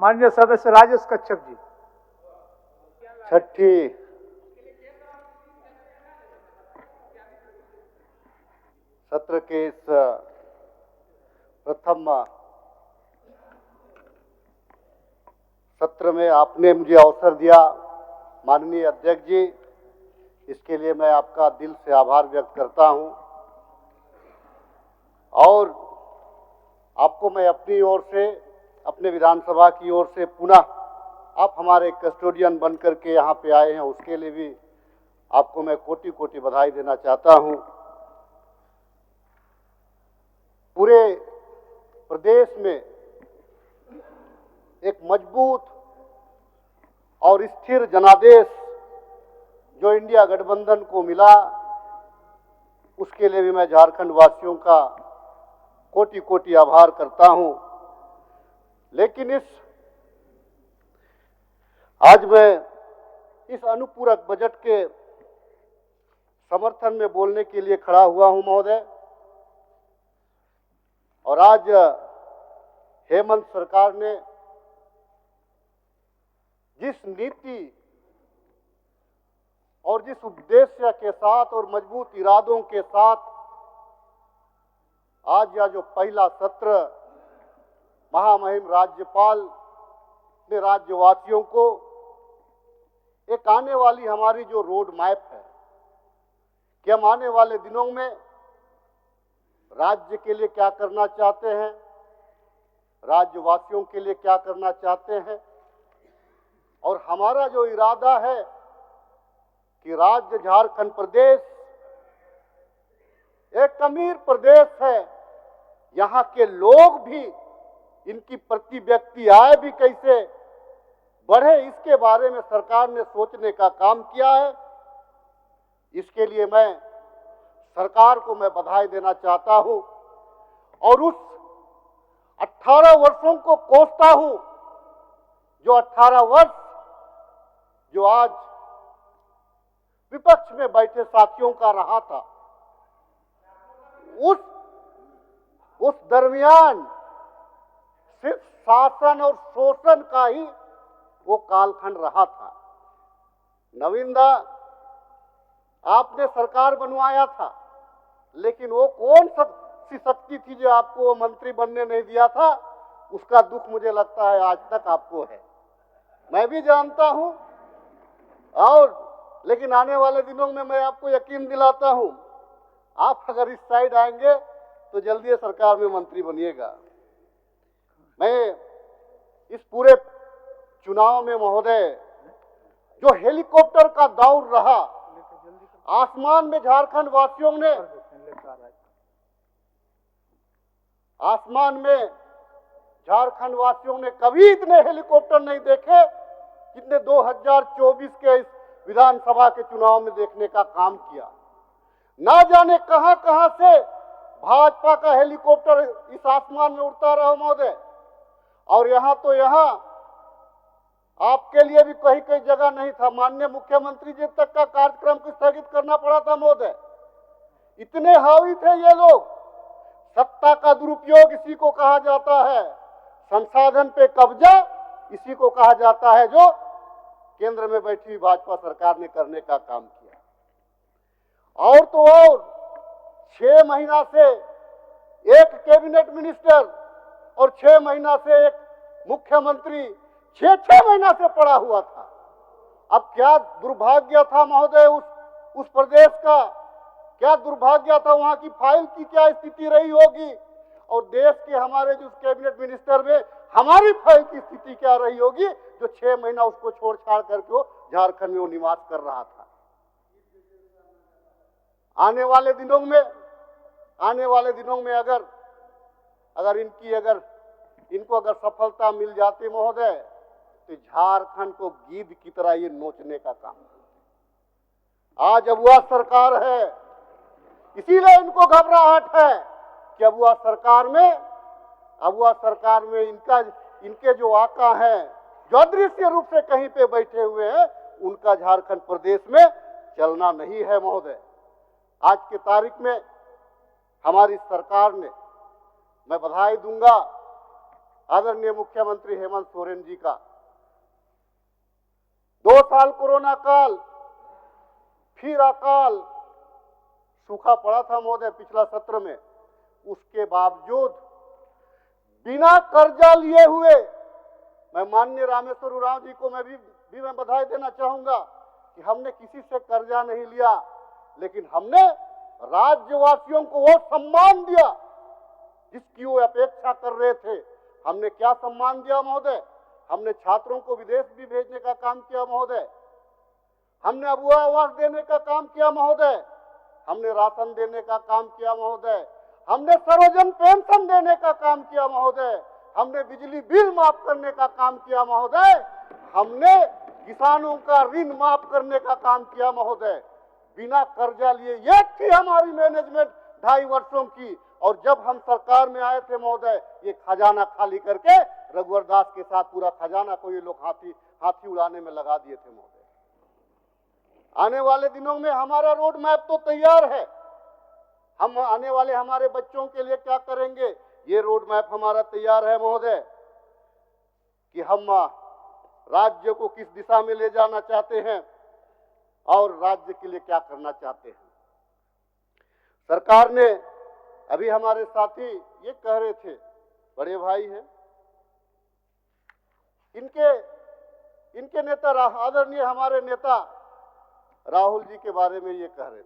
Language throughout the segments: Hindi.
माननीय सदस्य राजेश कच्छप जी। छठी सत्र के इस प्रथम सत्र में आपने मुझे अवसर दिया, माननीय अध्यक्ष जी, इसके लिए मैं आपका दिल से आभार व्यक्त करता हूं। और आपको मैं अपनी ओर से, अपने विधानसभा की ओर से पुनः आप हमारे कस्टोडियन बनकर के यहाँ पे आए हैं, उसके लिए भी आपको मैं कोटि कोटि बधाई देना चाहता हूं। पूरे प्रदेश में एक मजबूत और स्थिर जनादेश जो इंडिया गठबंधन को मिला, उसके लिए भी मैं झारखंड वासियों का कोटि कोटि आभार करता हूं। लेकिन आज मैं इस अनुपूरक बजट के समर्थन में बोलने के लिए खड़ा हुआ हूं महोदय। और आज हेमंत सरकार ने जिस नीति और जिस उद्देश्य के साथ और मजबूत इरादों के साथ आज यह जो पहला सत्र महामहिम राज्यपाल ने राज्यवासियों को एक आने वाली हमारी जो रोड मैप है कि हम आने वाले दिनों में राज्य के लिए क्या करना चाहते हैं, राज्यवासियों के लिए क्या करना चाहते हैं, और हमारा जो इरादा है कि राज्य झारखंड प्रदेश एक अमीर प्रदेश है, यहाँ के लोग भी, इनकी प्रति व्यक्ति आय भी कैसे बढ़े, इसके बारे में सरकार ने सोचने का काम किया है। इसके लिए मैं सरकार को मैं बधाई देना चाहता हूं और उस 18 वर्षों को कोसता हूं, जो 18 वर्ष जो आज विपक्ष में बैठे साथियों का रहा था। उस दरमियान सिर्फ शासन और शोषण का ही वो कालखंड रहा था। नवीनदा, आपने सरकार बनवाया था, लेकिन वो कौन सी शक्ति थी जो आपको वो मंत्री बनने नहीं दिया था, उसका दुख मुझे लगता है आज तक आपको है। मैं भी जानता हूं, और लेकिन आने वाले दिनों में मैं आपको यकीन दिलाता हूं, आप अगर इस साइड आएंगे तो जल्दी सरकार में मंत्री बनिएगा। मैं इस पूरे चुनाव में महोदय जो हेलीकॉप्टर का दौर रहा, आसमान में झारखंड वासियों ने, आसमान में झारखंड वासियों ने कभी इतने हेलीकॉप्टर नहीं देखे जितने 2024 के इस विधानसभा के चुनाव में देखने का काम किया। ना जाने कहां कहां से भाजपा का हेलीकॉप्टर इस आसमान में उड़ता रहा महोदय। और यहां तो यहां आपके लिए भी कहीं कहीं जगह नहीं था, माननीय मुख्यमंत्री जी तक का कार्यक्रम को स्थगित करना पड़ा था महोदय। इतने हावी थे ये लोग। सत्ता का दुरुपयोग इसी को कहा जाता है, संसाधन पे कब्जा इसी को कहा जाता है, जो केंद्र में बैठी हुई भाजपा सरकार ने करने का काम किया। और तो और 6 महीना से एक कैबिनेट मिनिस्टर और 6 महीना से एक मुख्यमंत्री 6 महीना से पड़ा हुआ था। अब क्या दुर्भाग्य था महोदय उस प्रदेश का, क्या दुर्भाग्य था, वहां की फाइल की क्या स्थिति रही होगी, और देश के हमारे जो कैबिनेट मिनिस्टर में हमारी फाइल की स्थिति क्या रही होगी, जो 6 महीना उसको छोड़ छाड़ करके वो झारखंड में वो निवास कर रहा था। आने वाले दिनों में अगर इनको सफलता मिल जाती महोदय, तो झारखंड को गीध की तरह ये नोचने का काम। आज अबुआ सरकार है, इसीलिए इनको घबराहट है कि अबुआ सरकार में इनके जो आका हैं, जो अदृश्य रूप से कहीं पे बैठे हुए हैं, उनका झारखंड प्रदेश में चलना नहीं है महोदय। आज की तारीख में हमारी सरकार ने, मैं बधाई दूंगा आदरणीय मुख्यमंत्री हेमंत सोरेन जी का। 2 साल कोरोना काल, फिर अकाल, सूखा पड़ा था महोदय पिछला सत्र में, उसके बावजूद बिना कर्जा लिए हुए, मैं माननीय रामेश्वर उरांव जी को मैं बधाई देना चाहूंगा कि हमने किसी से कर्जा नहीं लिया, लेकिन हमने राज्यवासियों को वो सम्मान दिया जिसकी वो अपेक्षा कर रहे थे। हमने क्या सम्मान दिया महोदय? हमने छात्रों को विदेश भी भेजने का काम किया महोदय, हमने अबुआ आवास देने का काम किया महोदय, हमने राशन देने का काम किया महोदय, हमने सर्वजन पेंशन देने का काम किया महोदय, हमने बिजली बिल माफ करने का काम किया महोदय, हमने किसानों का ऋण माफ करने का काम किया महोदय, बिना कर्जा लिए। ये थी हमारी मैनेजमेंट 2.5 वर्षों की। और जब हम सरकार में आए थे महोदय, ये खजाना खाली करके रघुवर दास के साथ पूरा खजाना को ये लोग हाथी उड़ाने में लगा दिए थे महोदय। आने वाले दिनों में हमारा रोड मैप तो तैयार है, हम आने वाले हमारे बच्चों के लिए क्या करेंगे, ये रोड मैप हमारा तैयार है महोदय, कि हम राज्य को किस दिशा में ले जाना चाहते हैं और राज्य के लिए क्या करना चाहते हैं। सरकार ने, अभी हमारे साथी ये कह रहे थे, बड़े भाई हैं, इनके नेता आदरणीय हमारे नेता राहुल जी के बारे में ये कह रहे थे।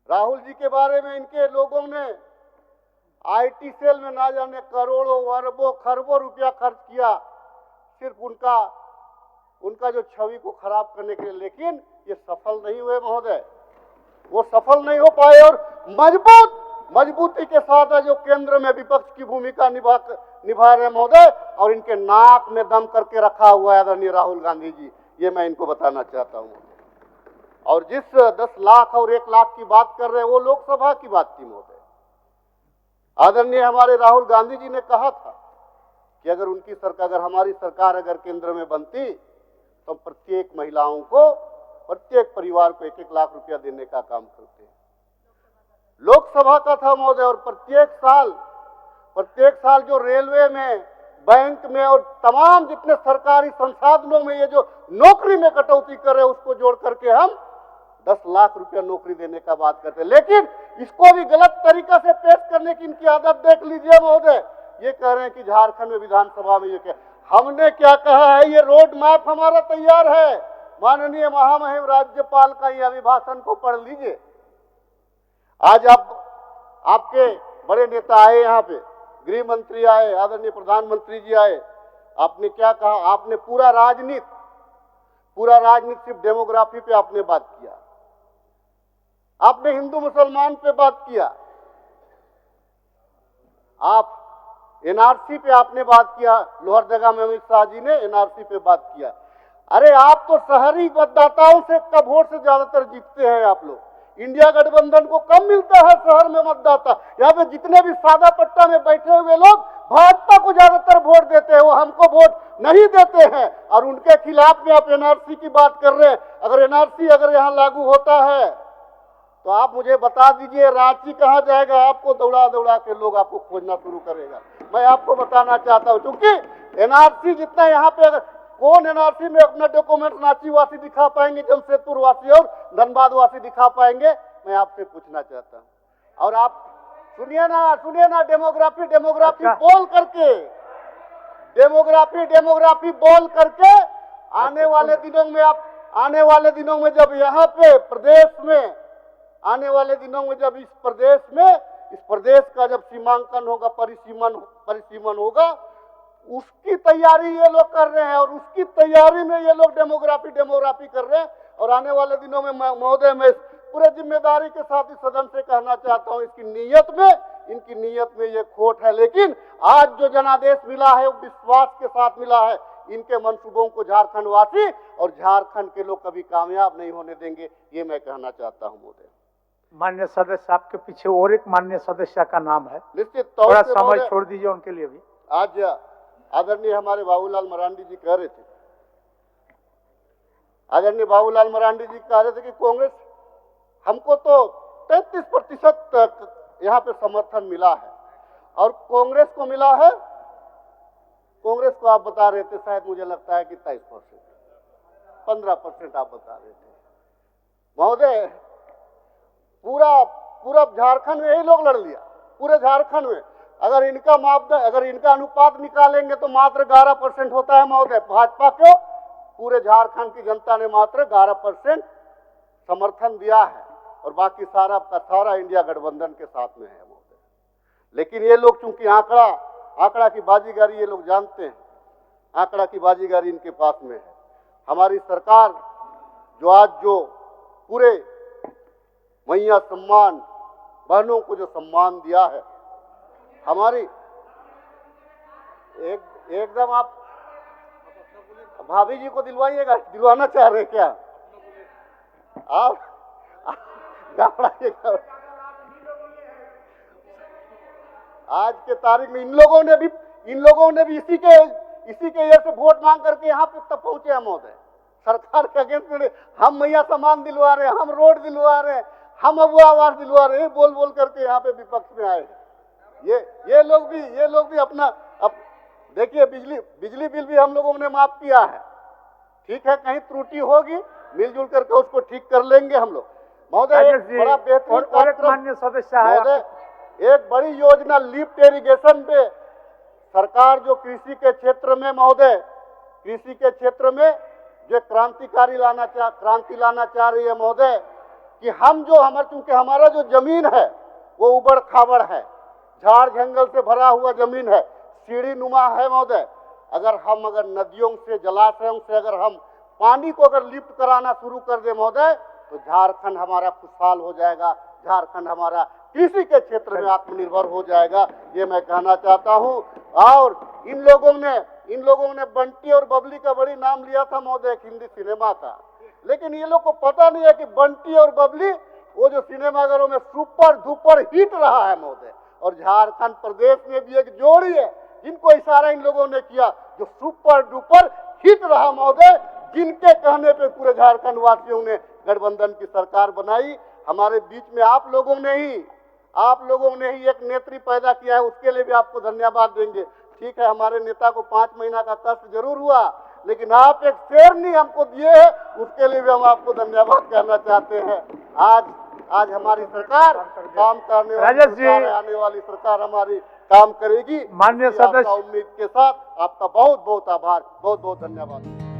राहुल जी के बारे में इनके लोगों ने आईटी सेल में ना जाने करोड़ों अरबों खरबों रुपया खर्च किया, सिर्फ उनका जो छवि को खराब करने के लिए, लेकिन ये सफल नहीं हुए महोदय, वो सफल नहीं हो पाए। और मजबूती के साथ है जो केंद्र में विपक्ष की भूमिका निभा रहे महोदय, और इनके नाक में दम करके रखा हुआ है आदरणीय राहुल गांधी जी, ये मैं इनको बताना चाहता हूँ। और जिस 10 लाख और 1 लाख की बात कर रहे हैं, वो लोकसभा की बात थी महोदय। आदरणीय हमारे राहुल गांधी जी ने कहा था कि अगर हमारी सरकार अगर केंद्र में बनती तो प्रत्येक महिलाओं को, प्रत्येक परिवार को 1-1 लाख रुपया देने का काम करते हैं। लोकसभा का था महोदय। और प्रत्येक साल जो रेलवे में, बैंक में और तमाम जितने सरकारी संसाधनों में ये जो नौकरी में कटौती करे, उसको जोड़ करके हम 10 लाख रुपया नौकरी देने का बात करते हैं। लेकिन इसको भी गलत तरीका से पेश करने की इनकी आदत देख लीजिए महोदय। ये कह रहे हैं कि झारखंड में विधानसभा में ये क्या, हमने क्या कहा है, ये रोड मैप हमारा तैयार है। माननीय महामहिम राज्यपाल का ये अभिभाषण को पढ़ लीजिए। आज आपके बड़े नेता आए, यहाँ पे गृह मंत्री आए, आदरणीय प्रधानमंत्री जी आए, आपने क्या कहा, आपने पूरा राजनीति सिर्फ डेमोग्राफी पे आपने बात किया, आपने हिंदू मुसलमान पे बात किया, आप एनआरसी पे आपने बात किया, लोहरदगा में अमित शाह जी ने एनआरसी पे बात किया। अरे आप तो शहरी मतदाताओं से का वोट से ज्यादातर जीतते हैं आप लोग। इंडिया गठबंधन को कम मिलता है शहर में मतदाता। यहाँ पे जितने भी सादा पट्टा में बैठे हुए लोग भाजपा को ज्यादातर वोट देते हैं, वो हमको वोट नहीं देते हैं। और उनके खिलाफ में आप एनआरसी की बात कर रहे हैं। अगर एनआरसी यहाँ लागू होता है तो आप मुझे बता दीजिए रांची कहाँ जाएगा, आपको दौड़ा दौड़ा के लोग आपको खोजना शुरू करेगा। मैं आपको बताना चाहता हूँ, क्योंकि एनआरसी जितना यहाँ पे, अगर कौन एनआरसी में अपना डॉक्यूमेंट रांची वासी दिखा पाएंगे, जमशेदपुर वासी और धनबाद वासी दिखा पाएंगे, मैं आपसे पूछना चाहता हूँ। और आप सुनिए ना, डेमोग्राफी बोल करके आने वाले दिनों में जब यहाँ पे प्रदेश में, इस प्रदेश का जब सीमांकन होगा, परिसीमन होगा, उसकी तैयारी ये लोग कर रहे हैं। और उसकी तैयारी में ये लोग डेमोग्राफी कर रहे हैं। और आने वाले दिनों में महोदय, मैं पूरे जिम्मेदारी के साथ इस सदन से कहना चाहता हूं, इनकी नीयत में ये खोट है। लेकिन आज जो जनादेश मिला है वो विश्वास के साथ मिला है। इनके मंसूबों को झारखंड वासी और झारखंड के लोग कभी कामयाब नहीं होने देंगे, ये मैं कहना चाहता हूं महोदय। माननीय सदस्य, आपके पीछे और एक माननीय सदस्य का नाम है, निश्चित तौर से समय छोड़ दीजिए उनके लिए भी। आज आदरणीय हमारे बाबूलाल मरांडी जी कह रहे थे, कि कांग्रेस, हमको तो 33% यहाँ पे समर्थन मिला है और कांग्रेस को मिला है कांग्रेस को आप बता रहे थे शायद मुझे लगता है कि 23%, 15% आप बता रहे थे महोदय। पूरा झारखंड में यही लोग लड़ लिया, पूरे झारखंड में। अगर इनका मापदंड, अगर इनका अनुपात निकालेंगे तो मात्र 11% होता है महोदय। भाजपा क्यों? पूरे झारखंड की जनता ने मात्र 11% समर्थन दिया है और बाकी सारा का सारा इंडिया गठबंधन के साथ में है महोदय। लेकिन ये लोग चूंकि आंकड़ा की बाजीगारी ये लोग जानते हैं, आंकड़ा की बाजीगारी इनके पास में है। हमारी सरकार जो पूरे मैया सम्मान, बहनों को जो सम्मान दिया है, हमारी एकदम आप भाभी जी को दिलवाइएगा, दिलवाना चाह रहे क्या आप? घबराइएगा। आज के तारीख में इन लोगों ने भी इसी के ये से वोट मांग करके यहाँ पे तक पहुंचे हैं महोदय। सरकार के अगेंस्ट में हम मैया सम्मान दिलवा रहे हैं, हम रोड दिलवा रहे हैं, हम अबुआ आवास दिलवा रहे हैं, बोल बोल करके यहाँ पे विपक्ष में आए। ये लोग भी अपना देखिए, बिजली बिल भी हम लोगों ने माफ किया है। ठीक है, कहीं त्रुटि होगी मिलजुल करके उसको ठीक कर लेंगे हम लोग महोदय। बड़ा बेहतरीन माननीय सदस्य महोदय, एक बड़ी योजना लिफ्ट इरिगेशन पे सरकार जो कृषि के क्षेत्र में महोदय, कृषि के क्षेत्र में जो क्रांति लाना चाह रही है महोदय, कि चूंकि हमारा जो जमीन है वो उबड़ खाबड़ है, झाड़ जंगल से भरा हुआ जमीन है, सीढ़ी नुमा है महोदय। अगर नदियों से, जलाशयों से अगर हम पानी को अगर लिफ्ट कराना शुरू कर दे महोदय, तो झारखंड हमारा खुशहाल हो जाएगा, झारखंड हमारा कृषि के क्षेत्र में आत्मनिर्भर हो जाएगा, ये मैं कहना चाहता हूँ। और इन लोगों ने बंटी और बबली का बड़ी नाम लिया था महोदय हिंदी सिनेमा का, लेकिन ये लोग को पता नहीं है कि बंटी और बबली वो जो सिनेमाघरों में सुपर डुपर हिट रहा है महोदय। और झारखंड प्रदेश में भी एक जोड़ी है जिनको इशारा इन लोगों ने किया, जो सुपर डुपर हिट रहा महोदय, जिनके कहने पे पूरे झारखंड वासियों ने गठबंधन की सरकार बनाई। हमारे बीच में आप लोगों ने ही एक नेत्री पैदा किया है, उसके लिए भी आपको धन्यवाद देंगे। ठीक है, हमारे नेता को 5 महीना का कष्ट जरूर हुआ, लेकिन आप एक शेरनी हमको दिए हैं, उसके लिए भी हम आपको धन्यवाद कहना चाहते हैं। आज हमारी सरकार काम करने आने वाली सरकार हमारी काम करेगी। माननीय सदस्य, उम्मीद के साथ आपका बहुत बहुत आभार, बहुत बहुत धन्यवाद।